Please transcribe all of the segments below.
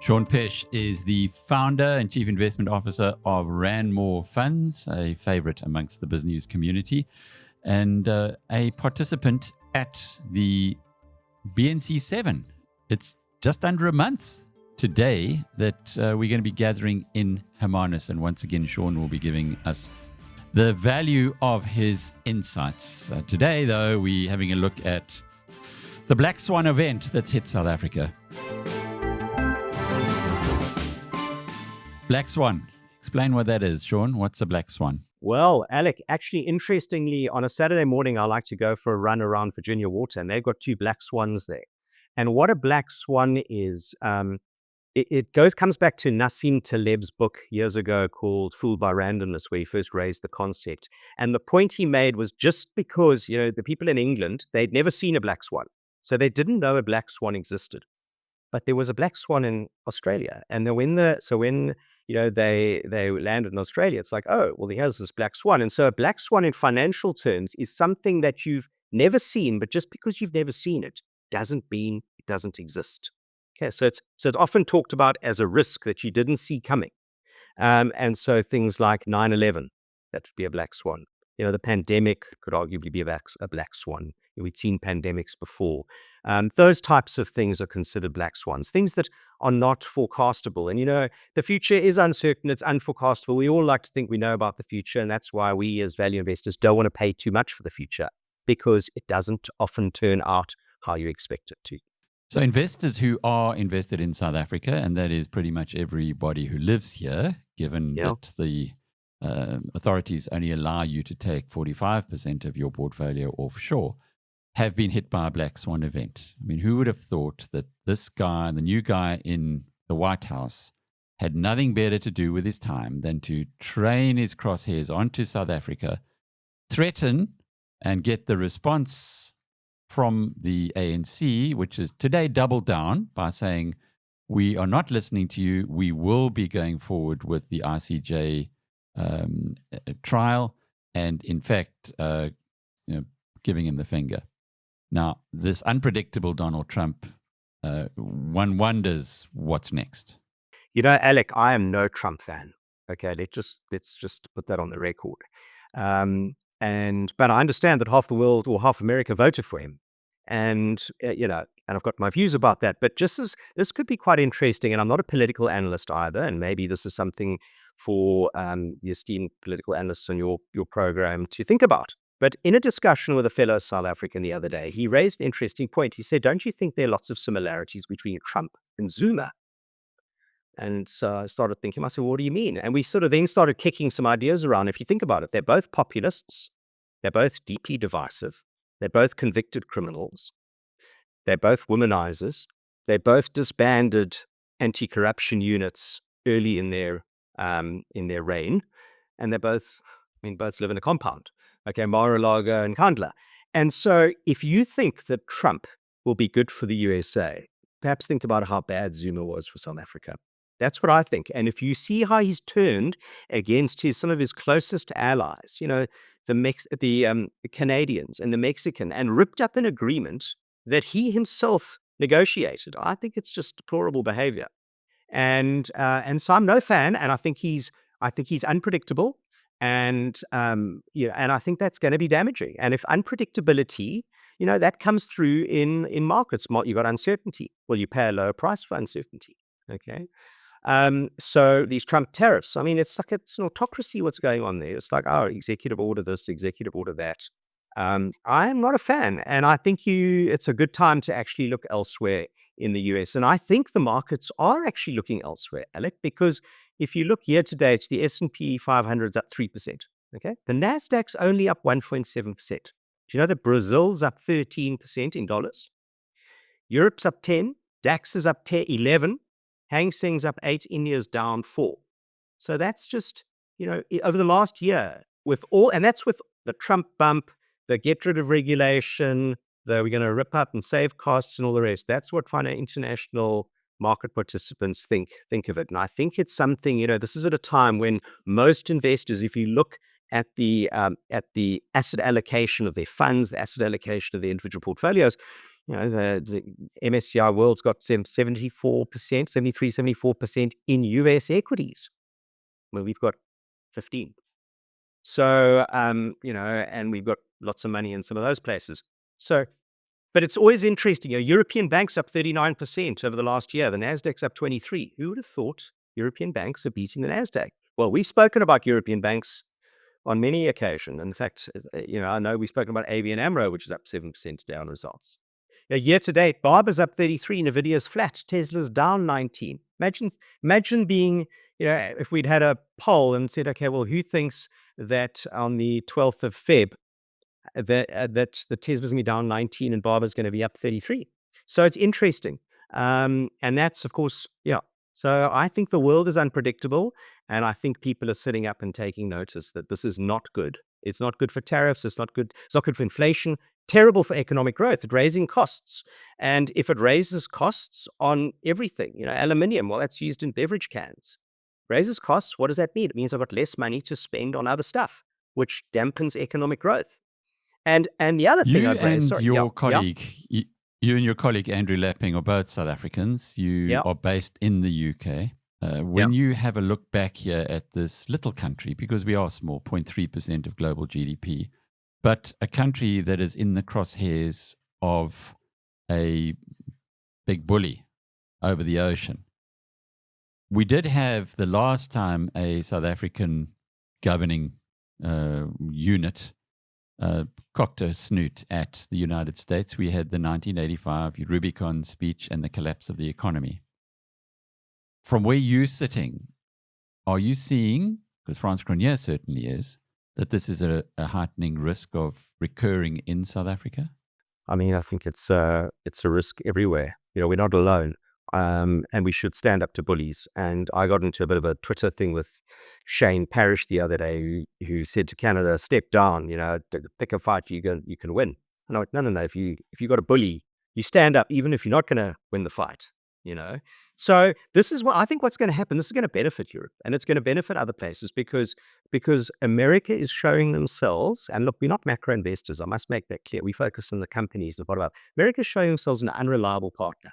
Sean Peche is the founder and chief investment officer of Ranmore Funds, a favorite amongst the BizNews community, and a participant at the BNC 7. It's just under a month today that we're going to be gathering in Hermanus, and once again, Sean will be giving us the value of his insights. Today, though, we're having a look at the Black Swan event that's hit South Africa. Black Swan. Explain what that is, Sean. What's a Black Swan? Well, Alec, actually, interestingly, on a Saturday morning, I like to go for a run around Virginia Water, and they've got 2 black swans there. And what a black swan is, comes back to Nassim Taleb's book years ago called Fooled by Randomness, where he first raised the concept. And the point he made was just because, the people in England, they'd never seen a black swan. So they didn't know a black swan existed. But there was a black swan in Australia. And when they landed in Australia, it's like, oh, well, here's this black swan. And so a black swan in financial terms is something that you've never seen, but just because you've never seen it doesn't mean it doesn't exist. Okay, so it's often talked about as a risk that you didn't see coming. And so things like 9/11, that would be a black swan. The pandemic could arguably be a black swan. We'd seen pandemics before. Those types of things are considered black swans, things that are not forecastable. And, the future is uncertain. It's unforecastable. We all like to think we know about the future. And that's why we as value investors don't want to pay too much for the future, because it doesn't often turn out how you expect it to. So investors who are invested in South Africa, and that is pretty much everybody who lives here, given that the authorities only allow you to take 45% of your portfolio offshore, have been hit by a black swan event. I mean, who would have thought that this guy, the new guy in the White House, had nothing better to do with his time than to train his crosshairs onto South Africa, threaten and get the response from the ANC, which is today doubled down by saying, we are not listening to you. We will be going forward with the ICJ trial, and in fact, giving him the finger. Now, this unpredictable Donald Trump, one wonders what's next. Alec, I am no Trump fan. Okay, let's just put that on the record. But I understand that half the world or half America voted for him, and and I've got my views about that. But this could be quite interesting, and I'm not a political analyst either, and maybe this is something for the esteemed political analysts on your program to think about. But in a discussion with a fellow South African the other day, he raised an interesting point. He said, don't you think there are lots of similarities between Trump and Zuma? And so I started thinking, I said, what do you mean? And we sort of then started kicking some ideas around. If you think about it, they're both populists. They're both deeply divisive. They're both convicted criminals. They're both womanizers. They both disbanded anti-corruption units early in their reign. And they both live in a compound. Okay, Mar-a-Lago and Kandla. And so if you think that Trump will be good for the USA, perhaps think about how bad Zuma was for South Africa. That's what I think. And if you see how he's turned against some of his closest allies, the Canadians and the Mexican, and ripped up an agreement that he himself negotiated, I think it's just deplorable behavior. And so I'm no fan, and I think he's unpredictable. And I think that's going to be damaging. And if unpredictability, that comes through in markets, you got uncertainty. Well, you pay a lower price for uncertainty. Okay. So these Trump tariffs, it's like it's an autocracy. What's going on there? It's like, executive order this, executive order that. I am not a fan, and I think it's a good time to actually look elsewhere in the US. And I think the markets are actually looking elsewhere, Alec, because if you look year to date, the S&P 500 is up 3%. Okay, the Nasdaq's only up 1.7%. Do you know that Brazil's up 13% in dollars? Europe's up 10%. DAX is up 11%. Hang Seng's up 8%. India's down 4%. So that's just over the last year and that's with the Trump bump, the get rid of regulation, we're going to rip up and save costs and all the rest. That's what international market participants think of it. And I think it's something, this is at a time when most investors, if you look at the asset allocation of their funds, the asset allocation of their individual portfolios, The MSCI World's got 74%, 74% in US equities, where we've got 15. So, and we've got lots of money in some of those places. So, but it's always interesting. European banks up 39% over the last year. The Nasdaq's up 23. Who would have thought European banks are beating the Nasdaq? Well, we've spoken about European banks on many occasions. In fact, I know we've spoken about ABN AMRO, which is up 7% down results. Year to date, Barber's up 33, Nvidia's flat, Tesla's down 19. Imagine being, if we'd had a poll and said, okay, well, who thinks that on the 12th of Feb, that the Tesla's going to be down 19 and Barber's going to be up 33. So it's interesting. And that's, of course, yeah. So I think the world is unpredictable. And I think people are sitting up and taking notice that this is not good. It's not good for tariffs. It's not good. It's not good for inflation. Terrible for economic growth. It's raising costs. And if it raises costs on everything, aluminium, well, that's used in beverage cans. Raises costs. What does that mean? It means I've got less money to spend on other stuff, which dampens economic growth. And the other thing I'd raise, you and your colleague Andrew Lapping are both South Africans. You are based in the UK. When you have a look back here at this little country, because we are small, 0.3% of global GDP, but a country that is in the crosshairs of a big bully over the ocean. We did have the last time a South African governing unit cocked a snoot at the United States. We had the 1985 Rubicon speech and the collapse of the economy. From where you're sitting, are you seeing, because Frans Cronje certainly is, that this is a heightening risk of recurring in South Africa? I mean, I think it's a risk everywhere. We're not alone. And we should stand up to bullies. And I got into a bit of a Twitter thing with Shane Parrish the other day, who said to Canada, step down, pick a fight you can win. And I went, no. If you got a bully, you stand up, even if you're not going to win the fight, So this is what I think what's going to happen. This is going to benefit Europe, and it's going to benefit other places because America is showing themselves, and look, we're not macro investors. I must make that clear. We focus on the companies. America is showing themselves an unreliable partner.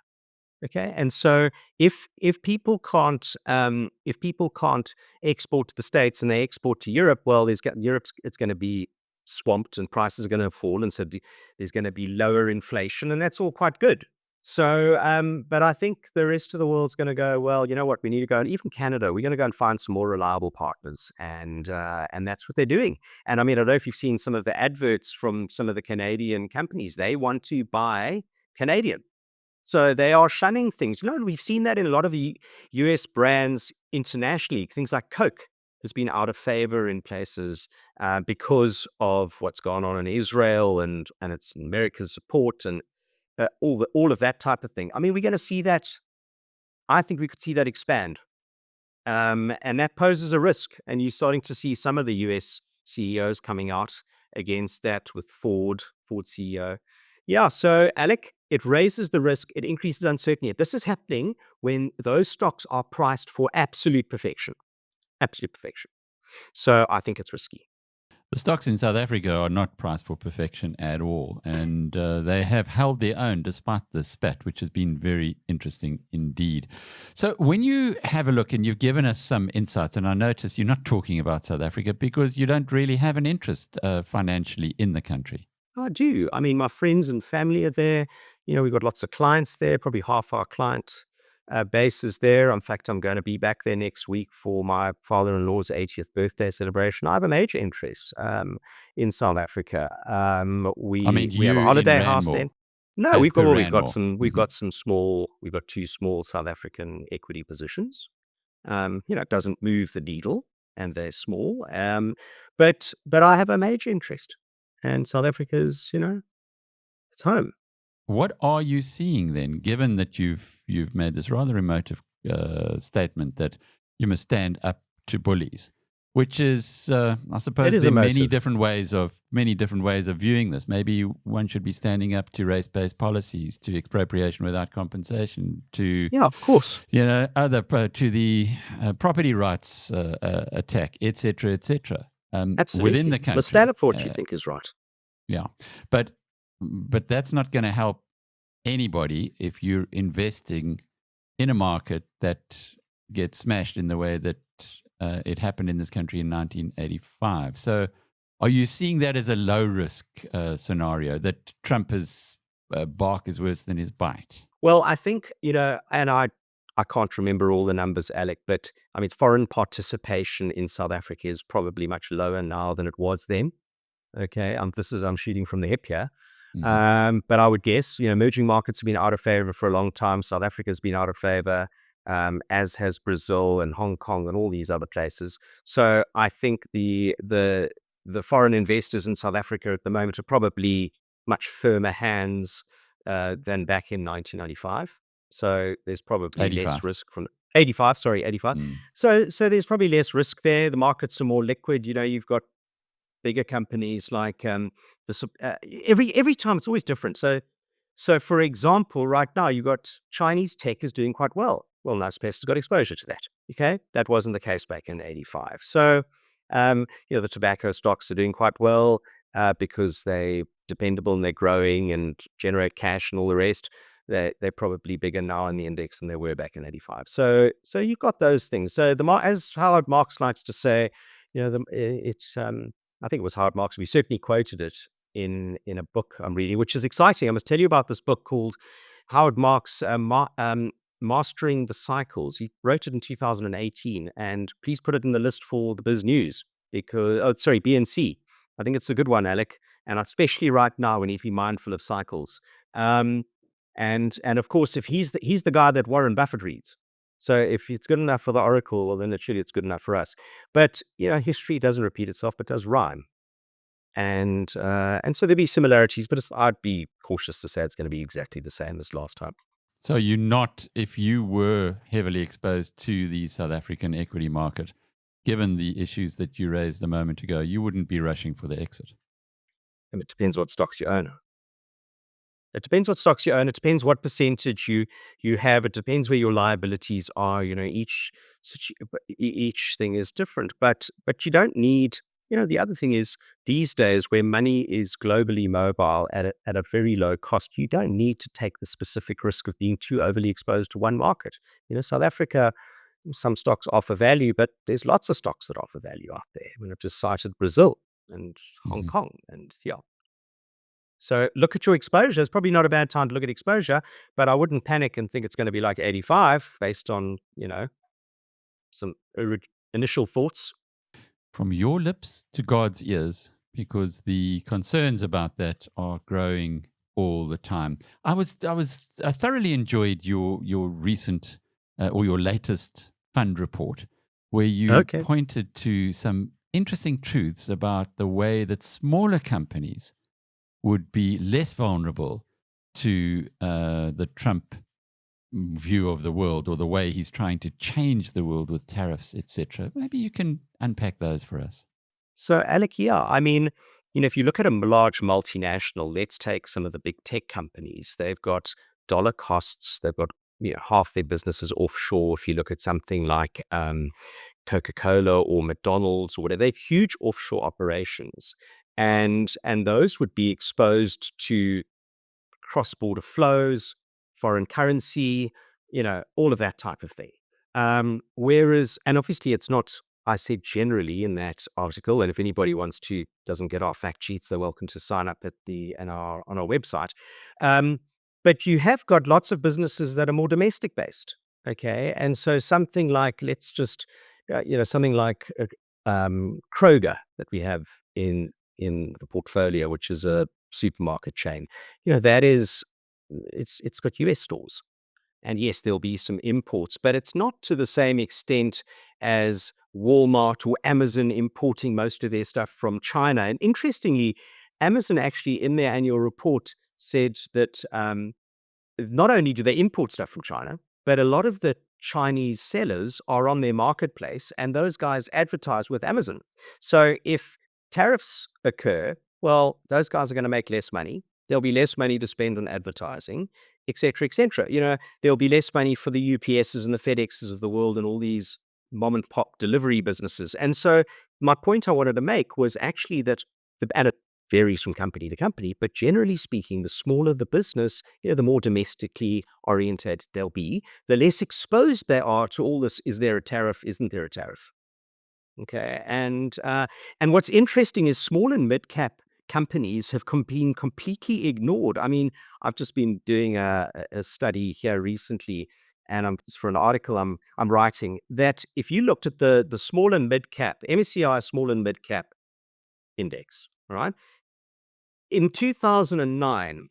Okay, and so if people can't export to the States and they export to Europe, well, it's going to be swamped and prices are going to fall, and so there's going to be lower inflation, and that's all quite good. So, but I think the rest of the world's going to go, well, you know what, we need to go, and even Canada, we're going to go and find some more reliable partners, and that's what they're doing. And I mean, I don't know if you've seen some of the adverts from some of the Canadian companies. They want to buy Canadian. So they are shunning things. We've seen that in a lot of the US brands internationally. Things like Coke has been out of favor in places because of what's gone on in Israel and it's America's support and all of that type of thing. I mean, we're going to see that. I think we could see that expand. And that poses a risk. And you're starting to see some of the US CEOs coming out against that with Ford CEO. Yeah, so Alec, it raises the risk, it increases uncertainty. This is happening when those stocks are priced for absolute perfection. Absolute perfection. So I think it's risky. The stocks in South Africa are not priced for perfection at all, and they have held their own despite the spat, which has been very interesting indeed. So when you have a look, and you've given us some insights, and I notice you're not talking about South Africa because you don't really have an interest financially in the country. I do. I mean, my friends and family are there. We've got lots of clients there. Probably half our client base is there. In fact, I'm going to be back there next week for my father-in-law's 80th birthday celebration. I have a major interest in South Africa. We have a holiday house there. No, we've got two small South African equity positions. It doesn't move the needle, and they're small. But I have a major interest. And South Africa's, it's home. What are you seeing then, given that you've made this rather emotive statement that you must stand up to bullies, which is, I suppose, there are many different ways of viewing this. Maybe one should be standing up to race-based policies, to expropriation without compensation, to of course, to the property rights attack, etc., etc. Absolutely. Within the country. Let's stand up for what you think is right. Yeah, but that's not going to help anybody if you're investing in a market that gets smashed in the way that it happened in this country in 1985. So are you seeing that as a low risk scenario, that Trump's bark is worse than his bite? Well, I think, and I can't remember all the numbers, Alec, but I mean, foreign participation in South Africa is probably much lower now than it was then. Okay. I'm shooting from the hip here. But I would guess, emerging markets have been out of favor for a long time. South Africa has been out of favor, as has Brazil and Hong Kong and all these other places. So I think the foreign investors in South Africa at the moment are probably much firmer hands than back in 1995. So there's probably 85. less risk from 85. Sorry, 85. So there's probably less risk there. The markets are more liquid. You've got bigger companies like every time it's always different. So for example, right now you've got Chinese tech is doing quite well. Well, Naspers has got exposure to that. Okay, that wasn't the case back in '85. So the tobacco stocks are doing quite well because they're dependable and they're growing and generate cash and all the rest. They're probably bigger now in the index than they were back in '85. So you've got those things. So as Howard Marks likes to say, I think it was Howard Marks. We certainly quoted it in a book I'm reading, which is exciting. I must tell you about this book called Howard Marks' Mastering the Cycles. He wrote it in 2018, and please put it in the list for the BizNews BNC. I think it's a good one, Alec, and especially right now we need to be mindful of cycles. And of course, if he's the guy that Warren Buffett reads. So if it's good enough for the Oracle, well, then surely it's good enough for us. But history doesn't repeat itself, but does rhyme. And so there'll be similarities, but I'd be cautious to say it's going to be exactly the same as last time. So if you were heavily exposed to the South African equity market, given the issues that you raised a moment ago, you wouldn't be rushing for the exit. And it depends what stocks you own. It depends what stocks you own. It depends what percentage you have. It depends where your liabilities are. Each thing is different. But you don't need. The other thing is these days where money is globally mobile at a very low cost, you don't need to take the specific risk of being too overly exposed to one market. South Africa, some stocks offer value, but there's lots of stocks that offer value out there. I've just cited Brazil and Hong Kong and So look at your exposure. It's probably not a bad time to look at exposure, but I wouldn't panic and think it's going to be like 85 based on, some initial thoughts. From your lips to God's ears, because the concerns about that are growing all the time. I thoroughly enjoyed your recent or your latest fund report, where you pointed to some interesting truths about the way that smaller companies would be less vulnerable to the Trump view of the world, or the way he's trying to change the world with tariffs, etc. Maybe you can unpack those for us. So, Alec, I mean, if you look at a large multinational, let's take some of the big tech companies. They've got dollar costs. They've got half their businesses offshore. If you look at something like Coca-Cola or McDonald's or whatever, they have huge offshore operations. And those would be exposed to cross-border flows, foreign currency, all of that type of thing. Whereas, and obviously it's not, I said generally in that article, and if anybody doesn't get our fact sheets, they're welcome to sign up on our website. But you have got lots of businesses that are more domestic based. Okay. And so something like, let's just, something like Kroger that we have in the portfolio, which is a supermarket chain, it's got US stores. And yes, there'll be some imports, but it's not to the same extent as Walmart or Amazon importing most of their stuff from China. And interestingly, Amazon actually in their annual report said that not only do they import stuff from China, but a lot of the Chinese sellers are on their marketplace and those guys advertise with Amazon. So if tariffs occur, well, those guys are going to make less money. There'll be less money to spend on advertising, et cetera, et cetera. There'll be less money for the UPSs and the FedExs of the world and all these mom and pop delivery businesses. And so my point I wanted to make was actually that, and varies from company to company, but generally speaking, the smaller the business, the more domestically oriented they'll be, the less exposed they are to all this. Is there a tariff? Isn't there a tariff? Okay, and what's interesting is small and mid cap companies have been completely ignored. I mean, I've just been doing a study here recently, and it's for an article I'm writing, that if you looked at the small and mid cap MSCI small and mid cap index, all right, in 2009.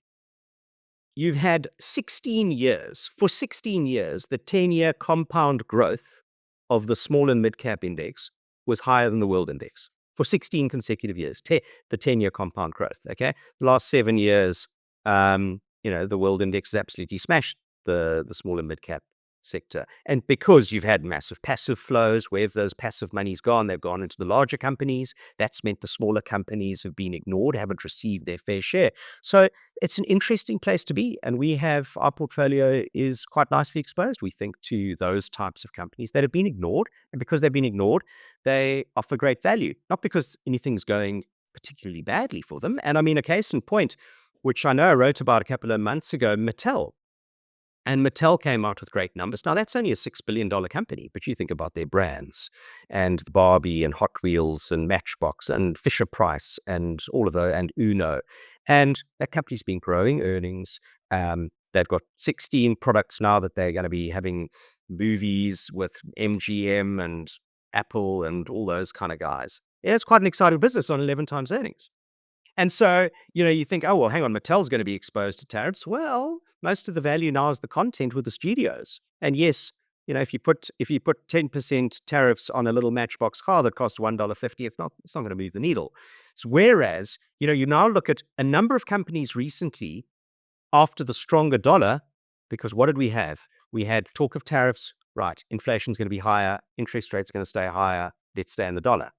You've had 16 years. For 16 years, the 10-year compound growth of the small and mid-cap index was higher than the world index. For 16 consecutive years, the 10-year compound growth, okay? The last 7 years, the world index has absolutely smashed the small and mid-cap sector. And because you've had massive passive flows, where those passive money's gone, they've gone into the larger companies. That's meant the smaller companies have been ignored, haven't received their fair share. So it's an interesting place to be. And our portfolio is quite nicely exposed, we think, to those types of companies that have been ignored. And because they've been ignored, they offer great value, not because anything's going particularly badly for them. And I mean, a case in point, which I know I wrote about a couple of months ago, Mattel. And Mattel came out with great numbers. Now, that's only a $6 billion company, but you think about their brands and Barbie and Hot Wheels and Matchbox and Fisher-Price and all of those, and Uno. And that company's been growing earnings. They've got 16 products now that they're going to be having movies with MGM and Apple and all those kind of guys. Yeah, it's quite an exciting business on 11 times earnings. And so, you think, oh, well, hang on, Mattel's going to be exposed to tariffs. Well, most of the value now is the content with the studios. And yes, if you put 10% tariffs on a little Matchbox car that costs $1.50, it's not going to move the needle. So whereas, you now look at a number of companies recently after the stronger dollar, because what did we have? We had talk of tariffs, right? Inflation's going to be higher, interest rates are going to stay higher, let's stay in the dollar.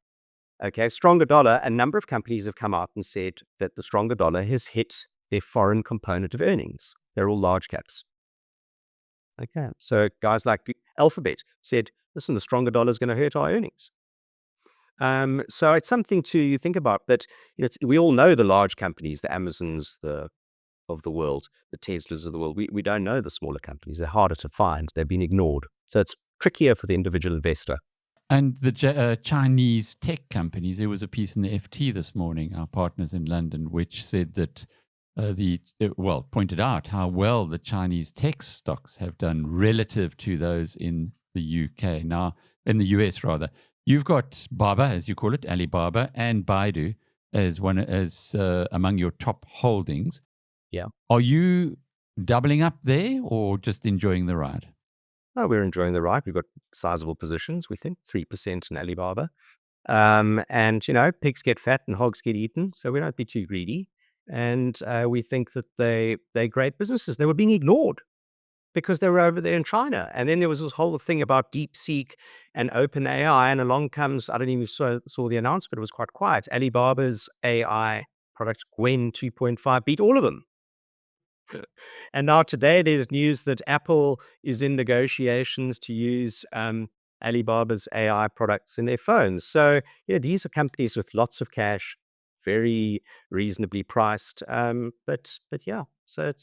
Okay, stronger dollar, a number of companies have come out and said that the stronger dollar has hit their foreign component of earnings. They're all large caps. Okay, so guys like Alphabet said, listen, the stronger dollar is going to hurt our earnings. So it's something to think about. That we all know the large companies, the Amazons of the world, the Teslas of the world. We don't know the smaller companies. They're harder to find. They've been ignored. So it's trickier for the individual investor. And the Chinese tech companies, there was a piece in the FT this morning, our partners in London, which said that pointed out how well the Chinese tech stocks have done relative to those in the UK. Now, in the US rather, you've got Baba, as you call it, Alibaba, and Baidu as among your top holdings. Yeah. Are you doubling up there or just enjoying the ride? Oh, we're enjoying the ride. We've got sizable positions, we think, 3% in Alibaba. And, pigs get fat and hogs get eaten, so we don't be too greedy. And we think that they're great businesses. They were being ignored because they were over there in China. And then there was this whole thing about DeepSeek and OpenAI, and along comes, I don't even saw the announcement, it was quite quiet. Alibaba's AI product, Gwen 2.5, beat all of them. And now today there's news that Apple is in negotiations to use Alibaba's AI products in their phones. So, these are companies with lots of cash, very reasonably priced. But yeah, so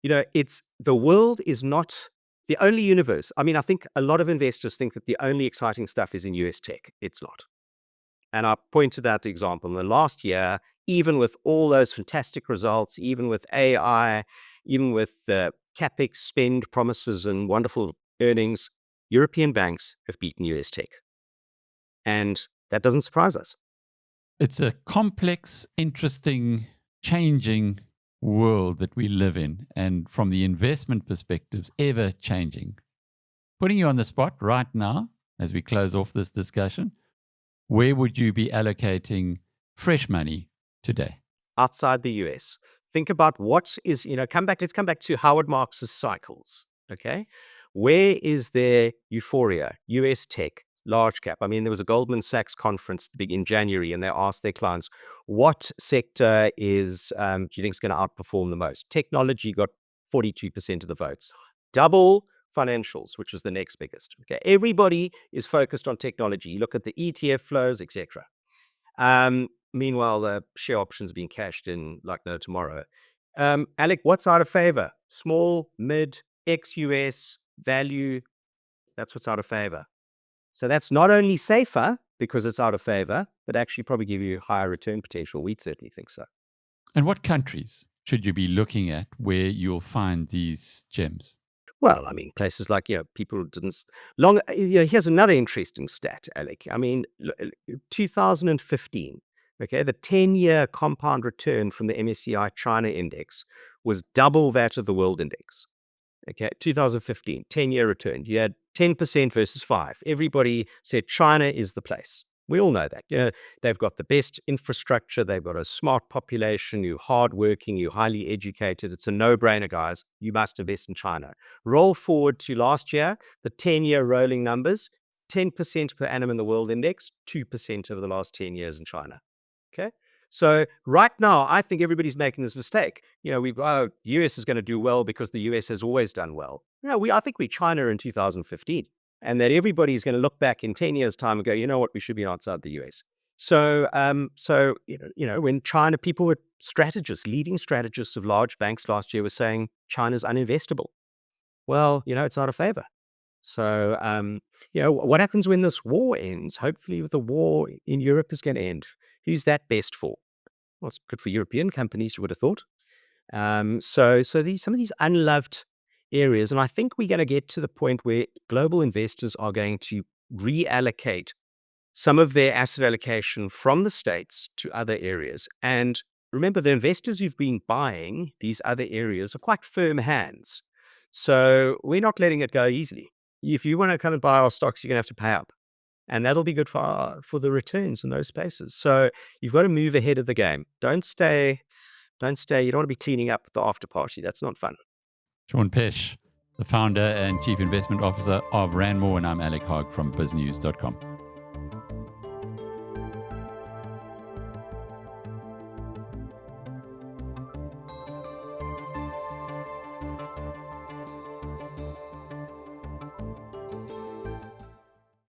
it's the world is not the only universe. I mean, I think a lot of investors think that the only exciting stuff is in US tech. It's not. And I pointed out the example in the last year, even with all those fantastic results, even with AI, even with the CapEx spend promises and wonderful earnings, European banks have beaten US tech. And that doesn't surprise us. It's a complex, interesting, changing world that we live in. And from the investment perspectives, ever changing. Putting you on the spot right now, as we close off this discussion, where would you be allocating fresh money today? Outside the US. Think about what is, let's come back to Howard Marks's cycles. Okay. Where is there euphoria? US tech, large cap. I mean, there was a Goldman Sachs conference in January, and they asked their clients, what sector do you think is going to outperform the most? Technology got 42% of the votes. Double financials, which was the next biggest. Okay, everybody is focused on technology. You look at the ETF flows, etc. Meanwhile, the share options being cashed in like no tomorrow. Alec, what's out of favor? Small, mid, ex-US, value. That's what's out of favor. So that's not only safer because it's out of favor, but actually probably give you higher return potential. We certainly think so. And what countries should you be looking at where you'll find these gems? Well, I mean, places like, people didn't long, here's another interesting stat, Alec. I mean, 2015, okay, the 10-year compound return from the MSCI China index was double that of the world index. Okay, 2015, 10-year return. You had 10% versus 5. Everybody said China is the place. We all know that. They've got the best infrastructure. They've got a smart population. You're hardworking. You're highly educated. It's a no-brainer, guys. You must invest in China. Roll forward to last year, the 10-year rolling numbers, 10% per annum in the world index, 2% over the last 10 years in China. Okay. So right now, I think everybody's making this mistake. The US is going to do well because the US has always done well. I think we China in 2015, and that everybody's going to look back in 10 years' time and go, you know what, we should be outside the US. So, when China, people were strategists, leading strategists of large banks last year were saying China's uninvestable. Well, it's out of favor. So, what happens when this war ends? Hopefully the war in Europe is going to end. Who's that best for? Well, it's good for European companies, you would have thought. So some of these unloved areas, and I think we're going to get to the point where global investors are going to reallocate some of their asset allocation from the States to other areas. And remember, the investors who've been buying these other areas are quite firm hands. So we're not letting it go easily. If you want to come and buy our stocks, you're going to have to pay up. And that'll be good for the returns in those spaces. So you've got to move ahead of the game. Don't stay. You don't want to be cleaning up the after party. That's not fun. Sean Peche, the founder and chief investment officer of Ranmore, and I'm Alec Hogg from BizNews.com.